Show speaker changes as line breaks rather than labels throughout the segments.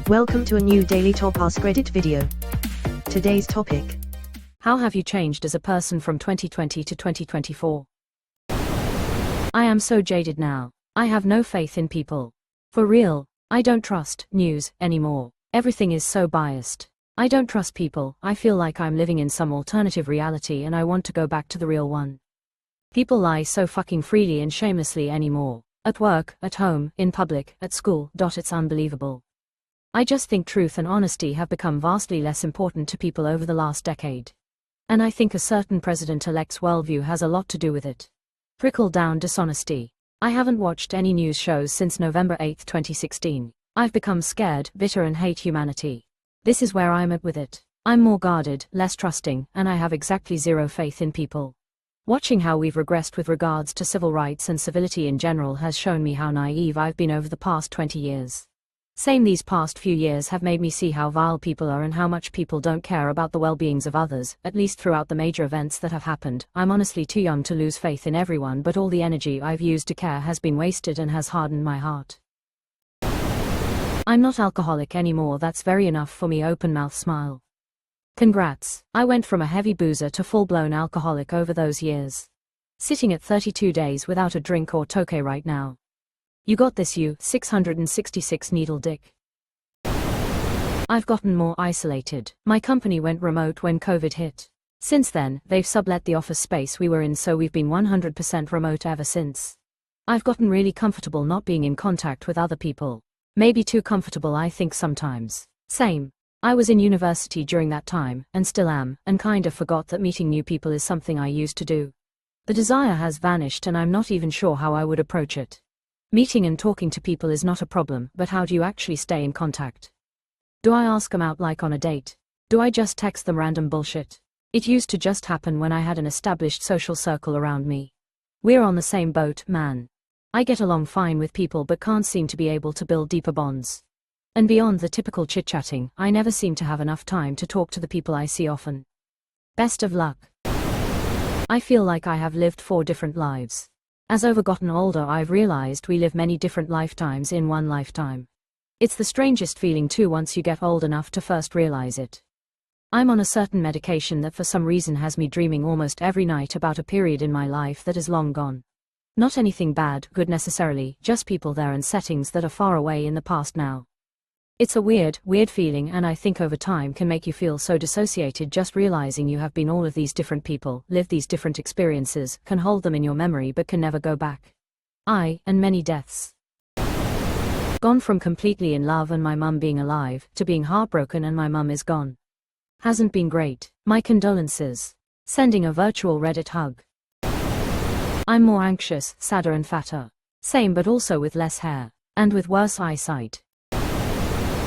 Welcome to a new Daily Top AskReddit video. Today's topic:
how have you changed as a person from 2020 to 2024? I am so jaded now. I have no faith in people. For real, I don't trust news anymore. Everything is so biased. I don't trust people. I feel like I'm living in some alternative reality and I want to go back to the real one. People lie so fucking freely and shamelessly anymore. At work, at home, in public, at school. It's unbelievable. I just think truth and honesty have become vastly less important to people over the last decade. And I think a certain president-elect's worldview has a lot to do with it. Trickle-down dishonesty. I haven't watched any news shows since November 8, 2016. I've become scared, bitter and hate humanity. This is where I'm at with it. I'm more guarded, less trusting, and I have exactly zero faith in people. Watching how we've regressed with regards to civil rights and civility in general has shown me how naive I've been over the past 20 years. These past few years have made me see how vile people are and how much people don't care about the well-beings of others, at least throughout the major events that have happened. I'm honestly too young to lose faith in everyone, but all the energy I've used to care has been wasted and has hardened my heart. I'm not alcoholic anymore, that's very enough for me. Open mouth smile. Congrats, I went from a heavy boozer to full-blown alcoholic over those years. Sitting at 32 days without a drink or toke right now. You got this, you 666 needle dick. I've gotten more isolated. My company went remote when COVID hit. Since then, they've sublet the office space we were in, so we've been 100% remote ever since. I've gotten really comfortable not being in contact with other people. Maybe too comfortable, I think sometimes. Same. I was in university during that time, and still am, and kinda forgot that meeting new people is something I used to do. The desire has vanished and I'm not even sure how I would approach it. Meeting and talking to people is not a problem, but how do you actually stay in contact? Do I ask them out like on a date? Do I just text them random bullshit? It used to just happen when I had an established social circle around me. We're on the same boat, man. I get along fine with people but can't seem to be able to build deeper bonds. And beyond the typical chit-chatting, I never seem to have enough time to talk to the people I see often. Best of luck. I feel like I have lived 4 different lives. As I've gotten older, I've realized we live many different lifetimes in one lifetime. It's the strangest feeling too once you get old enough to first realize it. I'm on a certain medication that for some reason has me dreaming almost every night about a period in my life that is long gone. Not anything bad, good necessarily, just people there and settings that are far away in the past now. It's a weird feeling, and I think over time can make you feel so dissociated just realizing you have been all of these different people, lived these different experiences, can hold them in your memory but can never go back. And many deaths. Gone from completely in love and my mum being alive, to being heartbroken and my mum is gone. Hasn't been great. My condolences. Sending a virtual Reddit hug. I'm more anxious, sadder and fatter. Same, but also with less hair. And with worse eyesight.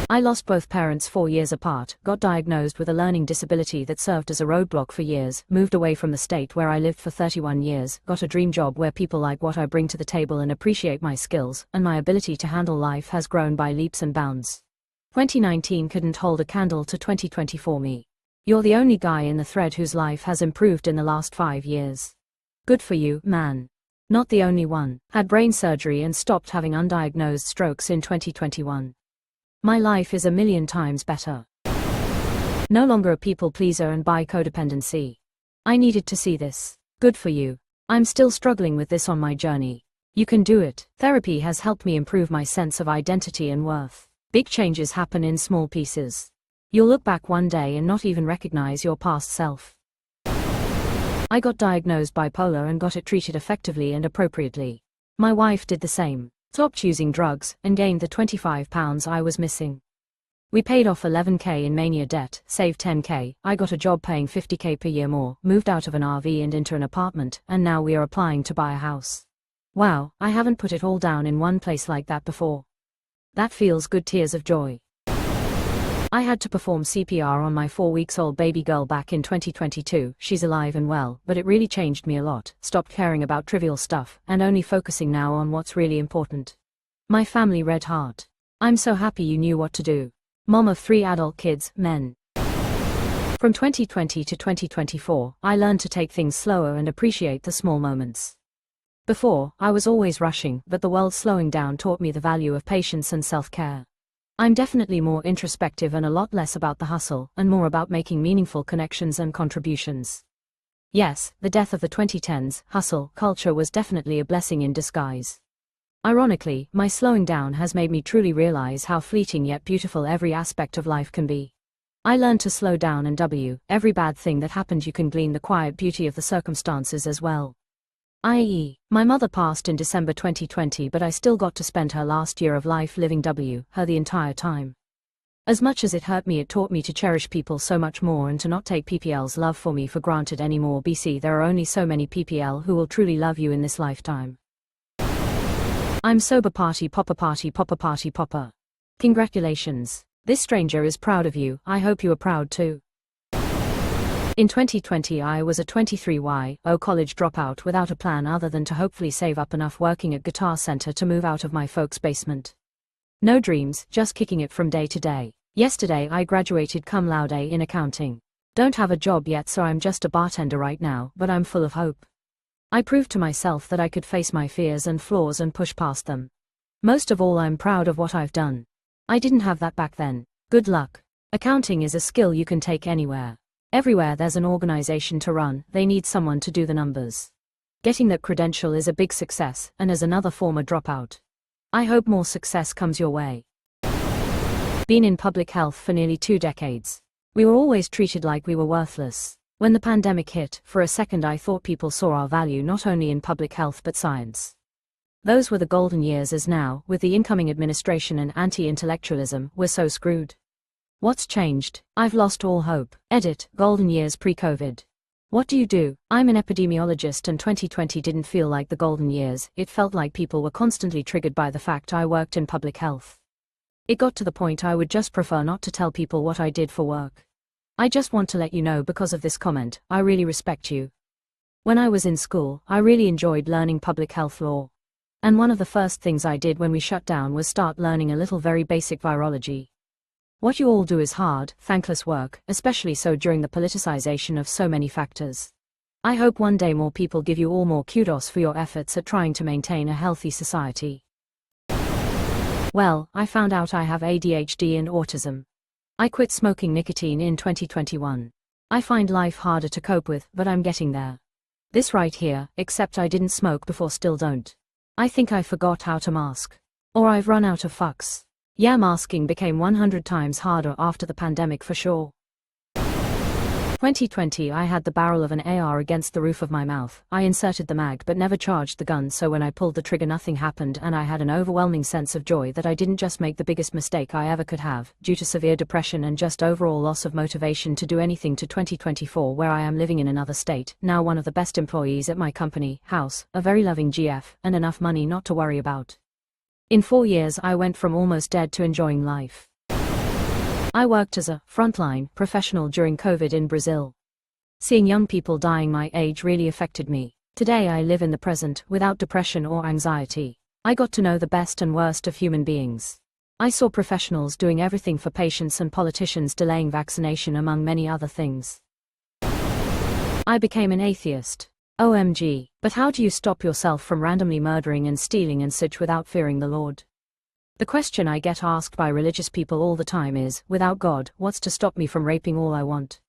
I lost both parents 4 years apart, got diagnosed with a learning disability that served as a roadblock for years, moved away from the state where I lived for 31 years, got a dream job where people like what I bring to the table and appreciate my skills, and my ability to handle life has grown by leaps and bounds. 2019 couldn't hold a candle to 2024 me. You're the only guy in the thread whose life has improved in the last 5 years. Good for you, man. Not the only one. Had brain surgery and stopped having undiagnosed strokes in 2021. My life is a million times better. No longer a people pleaser and by codependency. I needed to see this. Good for you. I'm still struggling with this on my journey. You can do it. Therapy has helped me improve my sense of identity and worth. Big changes happen in small pieces. You'll look back one day and not even recognize your past self. I got diagnosed bipolar and got it treated effectively and appropriately. My wife did the same. Stopped using drugs, and gained the 25 pounds I was missing. We paid off 11k in mania debt, saved 10k, I got a job paying 50k per year more, moved out of an RV and into an apartment, and now we are applying to buy a house. Wow, I haven't put it all down in one place like that before. That feels good, tears of joy. I had to perform CPR on my 4-week-old baby girl back in 2022, she's alive and well, but it really changed me a lot, stopped caring about trivial stuff, and only focusing now on what's really important. My family, red heart. I'm so happy you knew what to do. Mom of 3 adult kids, men. From 2020 to 2024, I learned to take things slower and appreciate the small moments. Before, I was always rushing, but the world slowing down taught me the value of patience and self-care. I'm definitely more introspective and a lot less about the hustle, and more about making meaningful connections and contributions. Yes, the death of the 2010s hustle culture was definitely a blessing in disguise. Ironically, my slowing down has made me truly realize how fleeting yet beautiful every aspect of life can be. I learned to slow down and every bad thing that happened you can glean the quiet beauty of the circumstances as well. I.e., my mother passed in December 2020, but I still got to spend her last year of life living her the entire time. As much as it hurt me, it taught me to cherish people so much more and to not take PPL's love for me for granted anymore. BC, there are only so many PPL who will truly love you in this lifetime. I'm sober, party popper, party popper, party popper. Congratulations. This stranger is proud of you. I hope you are proud too. In 2020 I was a 23-year-old college dropout without a plan other than to hopefully save up enough working at Guitar Center to move out of my folks' basement. No dreams, just kicking it from day to day. Yesterday I graduated cum laude in accounting. Don't have a job yet, so I'm just a bartender right now, but I'm full of hope. I proved to myself that I could face my fears and flaws and push past them. Most of all, I'm proud of what I've done. I didn't have that back then. Good luck. Accounting is a skill you can take anywhere. Everywhere there's an organization to run, they need someone to do the numbers. Getting that credential is a big success, and as another former dropout, I hope more success comes your way. Been in public health for nearly 2 decades. We were always treated like we were worthless. When the pandemic hit, for a second I thought people saw our value not only in public health but science. Those were the golden years, as now, with the incoming administration and anti-intellectualism, we're so screwed. What's changed? I've lost all hope. Edit, golden years pre-COVID. What do you do? I'm an epidemiologist, and 2020 didn't feel like the golden years. It felt like people were constantly triggered by the fact I worked in public health. It got to the point I would just prefer not to tell people what I did for work. I just want to let you know, because of this comment, I really respect you. When I was in school, I really enjoyed learning public health law. And one of the first things I did when we shut down was start learning a little very basic virology. What you all do is hard, thankless work, especially so during the politicization of so many factors. I hope one day more people give you all more kudos for your efforts at trying to maintain a healthy society. Well, I found out I have ADHD and autism. I quit smoking nicotine in 2021. I find life harder to cope with, but I'm getting there. This right here, except I didn't smoke before, still don't. I think I forgot how to mask. Or I've run out of fucks. Yeah, masking became 100 times harder after the pandemic for sure. 2020 I had the barrel of an AR against the roof of my mouth. I inserted the mag but never charged the gun, so when I pulled the trigger nothing happened, and I had an overwhelming sense of joy that I didn't just make the biggest mistake I ever could have, due to severe depression and just overall loss of motivation to do anything, to 2024 where I am living in another state, now one of the best employees at my company, house, a very loving GF, and enough money not to worry about. In 4 years I went from almost dead to enjoying life. I worked as a frontline professional during COVID in Brazil. Seeing young people dying my age really affected me. Today I live in the present, without depression or anxiety. I got to know the best and worst of human beings. I saw professionals doing everything for patients and politicians delaying vaccination, among many other things. I became an atheist. OMG. But how do you stop yourself from randomly murdering and stealing and such without fearing the Lord? The question I get asked by religious people all the time is, without God, what's to stop me from raping all I want?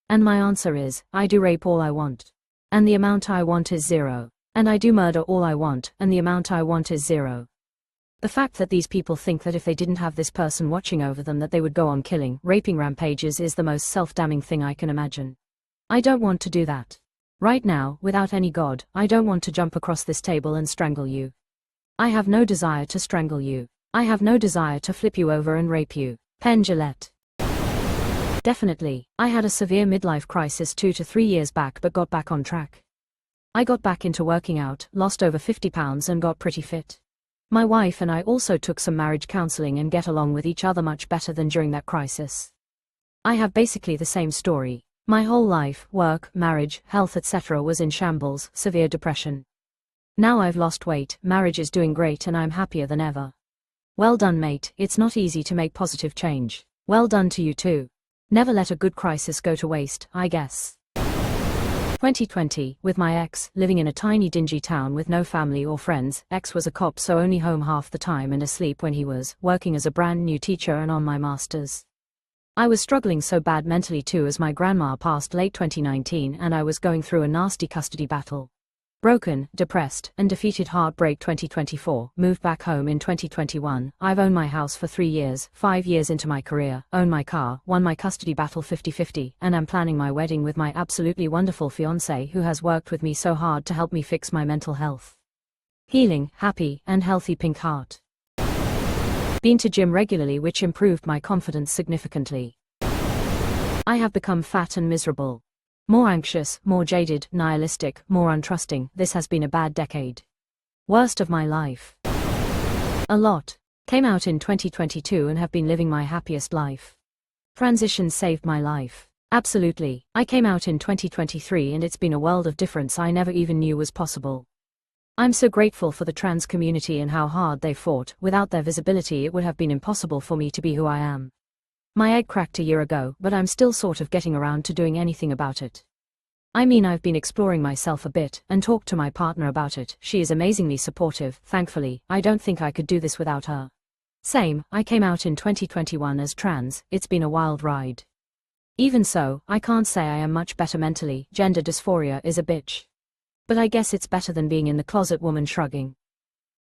And my answer is, I do rape all I want. And the amount I want is 0. And I do murder all I want, and the amount I want is 0. The fact that these people think that if they didn't have this person watching over them that they would go on killing, raping rampages is the most self-damning thing I can imagine. I don't want to do that. Right now, without any God, I don't want to jump across this table and strangle you. I have no desire to strangle you. I have no desire to flip you over and rape you. Penn Jillette. Definitely, I had a severe midlife crisis 2 to 3 years back, but got back on track. I got back into working out, lost over 50 pounds and got pretty fit. My wife and I also took some marriage counseling and get along with each other much better than during that crisis. I have basically the same story. My whole life, work, marriage, health etc. was in shambles, severe depression. Now I've lost weight, marriage is doing great and I'm happier than ever. Well done mate, it's not easy to make positive change. Well done to you too. Never let a good crisis go to waste, I guess. 2020, with my ex, living in a tiny dingy town with no family or friends. Ex was a cop, so only home half the time and asleep when he was, working as a brand new teacher and on my master's. I was struggling so bad mentally too, as my grandma passed late 2019 and I was going through a nasty custody battle. Broken, depressed, and defeated. Heartbreak. 2024, moved back home in 2021. I've owned my house for 3 years, 5 years into my career, owned my car, won my custody battle 50-50, and am planning my wedding with my absolutely wonderful fiancé who has worked with me so hard to help me fix my mental health. Healing, happy, and healthy. Pink heart. Been to gym regularly, which improved my confidence significantly. I have become fat and miserable. More anxious, more jaded, nihilistic, more untrusting. This has been a bad decade. Worst of my life. A lot. Came out in 2022 and have been living my happiest life. Transition saved my life. Absolutely. I came out in 2023 and it's been a world of difference I never even knew was possible. I'm so grateful for the trans community and how hard they fought. Without their visibility it would have been impossible for me to be who I am. My egg cracked a year ago, but I'm still sort of getting around to doing anything about it. I mean, I've been exploring myself a bit, and talked to my partner about it. She is amazingly supportive, thankfully. I don't think I could do this without her. Same, I came out in 2021 as trans. It's been a wild ride. Even so, I can't say I am much better mentally. Gender dysphoria is a bitch. But I guess it's better than being in the closet. Woman shrugging.